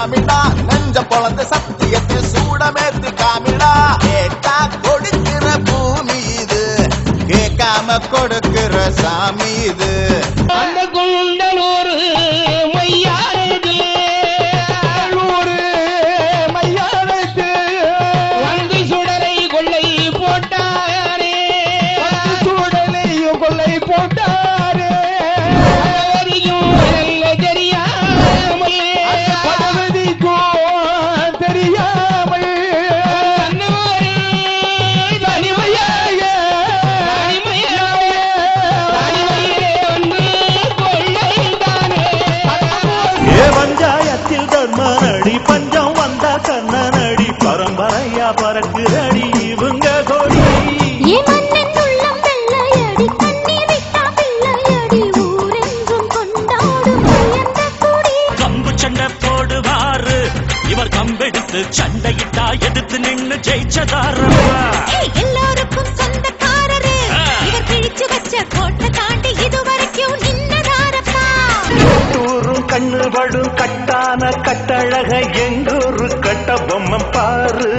சாமிடா நெஞ்ச பொழந்த சத்தியத்தை சூடமேத்து காமிடா கேட்டா கொடுக்கிற பூமி இது கேட்காம கொடுக்கிற சாமி இது அந்த குண்டலூர் மையானது வந்து சுடலை கொள்ளை போட்டாரே கொள்ளை போட்டாரே தர்மனடி பஞ்சம் வந்த கண்ணனடி பரம்பரையா பறக்குதடி இவங்க கொடி கம்பு சண்டை போடுவாரு இவர் கம்பெடுத்து சண்டையிட்டா எதிர்த்து நின்னு ஜெயிச்சதாரா எல்லாருக்கும் சொந்தக்காரரு இவர் பிடிச்சு வச்ச கோட்டை தாண்டி இதுவரைக்கும் நின்னதாரப்பா கண்ணு படும் கட்டான கட்டழக எங்கூரு கட்ட பொம்மம் பாரு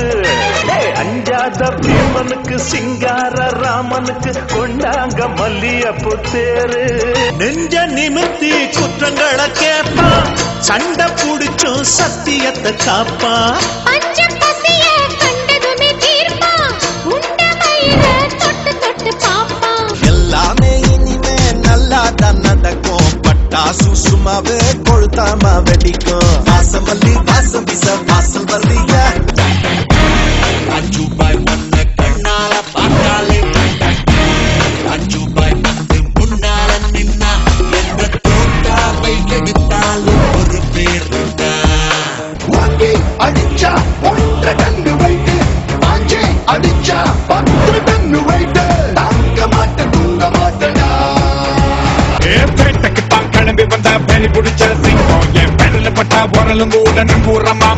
அஞ்சாத பீமனுக்கு சிங்கார ராமனுக்கு கொண்டாங்க மல்லியப்பு தேரு நெஞ்ச நிமித்தி குற்றங்களை கேப்பா சண்டை புடிச்சும் சத்தியத்தை காப்பா எல்லாமே இனிமே நல்லா தான் நடக்கும் பட்டாசு சும்மாவே கொளுத்தாம வெடிக்கும் வாசம் மல்லி வாசம் விச வாசல் வல்லிய அஞ்சு பாய் மண்ண கண்ணால பார்த்தாலே அஞ்சு பாய் வந்து முன்னால நின்னா எந்த தோட்டாவை எடுத்தாலும் ஒரு பேர் வாங்கி அடிச்சா 1 டன்னு வைட்டு வாங்கி அடிச்சா 10 டன்னு வைட்டு தாங்க மாட்டேன் தூங்க மாட்டேடா பேட்டைக்கு தான் கிளம்பி வந்த பெணி பிடிச்ச சிங்கம் என் பெடல பட்டா உரலும் கூட நம்பூரமா